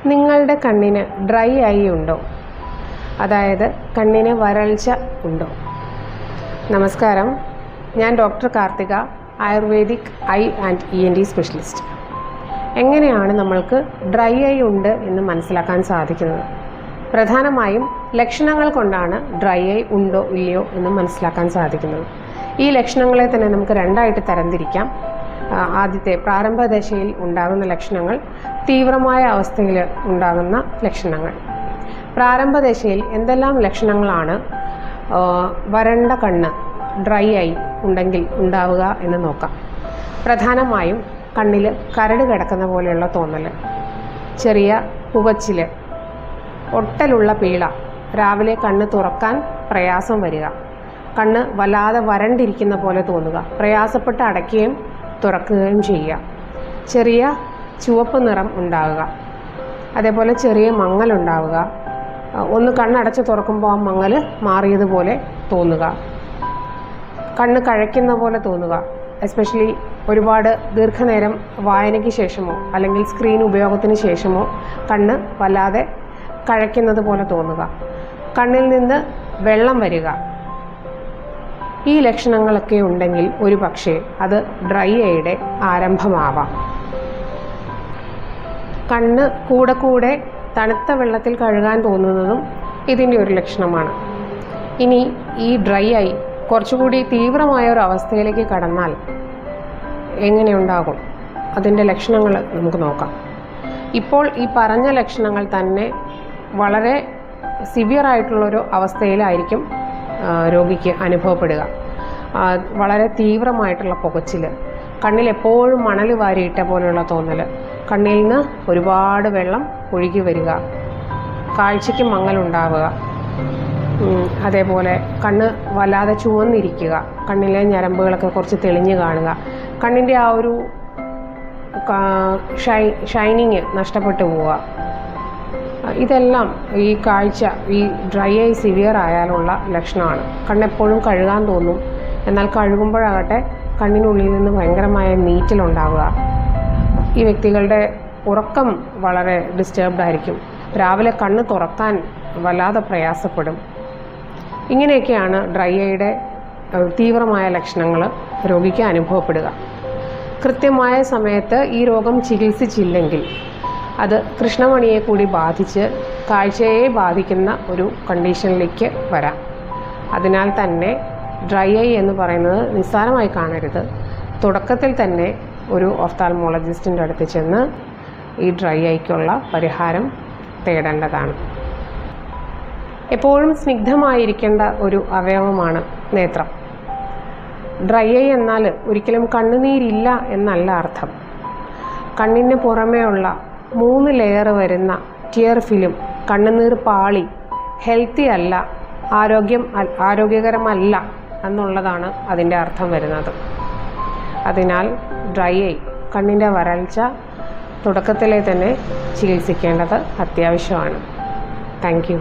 നിങ്ങളുടെ കണ്ണിന് dry eye ഉണ്ടോ? അതായത് കണ്ണിന് വരൾച്ച ഉണ്ടോ? നമസ്കാരം, ഞാൻ doctor Karthika, ayurvedic I and ENT specialist. എങ്ങനെയാണ് നമ്മൾക്ക് ഡ്രൈ ഐ ഉണ്ട് എന്ന് മനസ്സിലാക്കാൻ സാധിക്കുന്നത്? പ്രധാനമായും ലക്ഷണങ്ങൾ കൊണ്ടാണ് ഡ്രൈ ഐ ഉണ്ടോ ഇല്ലയോ എന്ന് മനസ്സിലാക്കാൻ സാധിക്കുന്നത്. ഈ ലക്ഷണങ്ങളെ തന്നെ നമുക്ക് രണ്ടായിട്ട് തരംതിരിക്കാം. ആദ്യത്തെ പ്രാരംഭദശയിൽ ഉണ്ടാകുന്ന ലക്ഷണങ്ങൾ, തീവ്രമായ അവസ്ഥയിൽ ഉണ്ടാകുന്ന ലക്ഷണങ്ങൾ. പ്രാരംഭദശയിൽ എന്തെല്ലാം ലക്ഷണങ്ങളാണ് വരണ്ട കണ്ണ്, ഡ്രൈ ഐ ഉണ്ടെങ്കിൽ ഉണ്ടാവുക എന്ന് നോക്കാം. പ്രധാനമായും കണ്ണിൽ കരട് കിടക്കുന്ന പോലെയുള്ള തോന്നൽ, ചെറിയ പുകച്ചിൽ, ഒട്ടലുള്ള പീള, രാവിലെ കണ്ണ് തുറക്കാൻ പ്രയാസം വരിക, കണ്ണ് വല്ലാതെ വരണ്ടിരിക്കുന്ന പോലെ തോന്നുക, പ്രയാസപ്പെട്ട് അടയ്ക്കുകയും തുറക്കുകയും ചെയ്യുക, ചെറിയ ചുവപ്പ് നിറം ഉണ്ടാവുക, അതേപോലെ ചെറിയ മങ്ങലുണ്ടാവുക, ഒന്ന് കണ്ണടച്ച് തുറക്കുമ്പോൾ ആ മങ്ങൽ മാറിയതുപോലെ തോന്നുക, കണ്ണ് കഴയ്ക്കുന്ന പോലെ തോന്നുക, എസ്പെഷ്യലി ഒരുപാട് ദീർഘനേരം വായനയ്ക്ക് ശേഷമോ അല്ലെങ്കിൽ സ്ക്രീൻ ഉപയോഗത്തിന് ശേഷമോ കണ്ണ് വല്ലാതെ കഴയ്ക്കുന്നത് പോലെ തോന്നുക, കണ്ണിൽ നിന്ന് വെള്ളം വരിക. ഈ ലക്ഷണങ്ങളൊക്കെ ഉണ്ടെങ്കിൽ ഒരു പക്ഷേ അത് ഡ്രൈ ഐയുടെ ആരംഭമാവാം. കണ്ണ് കൂടെ തണുത്ത വെള്ളത്തിൽ കഴുകാൻ തോന്നുന്നതും ഇതിൻ്റെ ഒരു ലക്ഷണമാണ്. ഇനി ഈ ഡ്രൈ ഐ കുറച്ചുകൂടി തീവ്രമായ ഒരു അവസ്ഥയിലേക്ക് കടന്നാൽ എങ്ങനെയുണ്ടാകും? അതിൻ്റെ ലക്ഷണങ്ങൾ നമുക്ക് നോക്കാം. ഇപ്പോൾ ഈ പറഞ്ഞ ലക്ഷണങ്ങൾ തന്നെ വളരെ സിവിയർ ആയിട്ടുള്ളൊരു അവസ്ഥയിലായിരിക്കും രോഗിക്ക് അനുഭവപ്പെടുക. വളരെ തീവ്രമായിട്ടുള്ള പുകച്ചിൽ, കണ്ണിൽ എപ്പോഴും മണൽ വാരിയിട്ട പോലെയുള്ള തോന്നൽ, കണ്ണിൽ നിന്ന് ഒരുപാട് വെള്ളം ഒഴുകി വരിക, കാഴ്ചയ്ക്ക് മങ്ങലുണ്ടാവുക, അതേപോലെ കണ്ണ് വല്ലാതെ ചുവന്നിരിക്കുക, കണ്ണിലെ ഞരമ്പുകളൊക്കെ കുറച്ച് തെളിഞ്ഞ് കാണുക, കണ്ണിൻ്റെ ആ ഒരു ഷൈനിങ് നഷ്ടപ്പെട്ടു പോവുക. ഇതെല്ലാം ഈ കാഴ്ച, ഈ ഡ്രൈ ഐ സിവിയർ ആയാലുള്ള ലക്ഷണമാണ്. കണ്ണെപ്പോഴും കഴുകാൻ തോന്നും, എന്നാൽ കഴുകുമ്പോഴാകട്ടെ കണ്ണിനുള്ളിൽ നിന്ന് ഭയങ്കരമായ നീറ്റലുണ്ടാവുക. ഈ വ്യക്തികളുടെ ഉറക്കം വളരെ ഡിസ്റ്റർബ്ഡ് ആയിരിക്കും, രാവിലെ കണ്ണ് തുറക്കാൻ വല്ലാതെ പ്രയാസപ്പെടും. ഇങ്ങനെയൊക്കെയാണ് ഡ്രൈ ഐയുടെ തീവ്രമായ ലക്ഷണങ്ങൾ രോഗിക്ക് അനുഭവപ്പെടുക. കൃത്യമായ സമയത്ത് ഈ രോഗം ചികിത്സിച്ചില്ലെങ്കിൽ അത് കൃഷ്ണമണിയെ കൂടി ബാധിച്ച് കാഴ്ചയെ ബാധിക്കുന്ന ഒരു കണ്ടീഷനിലേക്ക് വരാം. അതിനാൽ തന്നെ ഡ്രൈ ഐ എന്ന് പറയുന്നത് നിസ്സാരമായി കാണരുത്. തുടക്കത്തിൽ തന്നെ ഒരു ഒഫ്താൽമോളജിസ്റ്റിൻ്റെ അടുത്ത് ചെന്ന് ഈ ഡ്രൈ ഐക്കുള്ള പരിഹാരം തേടേണ്ടതാണ്. എപ്പോഴും സ്നിഗ്ധമായിരിക്കേണ്ട ഒരു അവയവമാണ് നേത്രം. ഡ്രൈ ഐ എന്നാൽ ഒരിക്കലും കണ്ണുനീരില്ല എന്നല്ല അർത്ഥം. കണ്ണിന് പുറമേയുള്ള 3 ലെയർ വരുന്ന ടിയർ ഫിലിം, കണ്ണുനീർ പാളി ഹെൽത്തി അല്ല, ആരോഗ്യകരമല്ല എന്നുള്ളതാണ് അതിൻ്റെ അർത്ഥം വരുന്നത്. അതിനാൽ ഡ്രൈ ഐ, കണ്ണിൻ്റെ വരൾച്ച തുടക്കത്തിലെ തന്നെ ചികിത്സിക്കേണ്ടത് അത്യാവശ്യമാണ്. Thank you.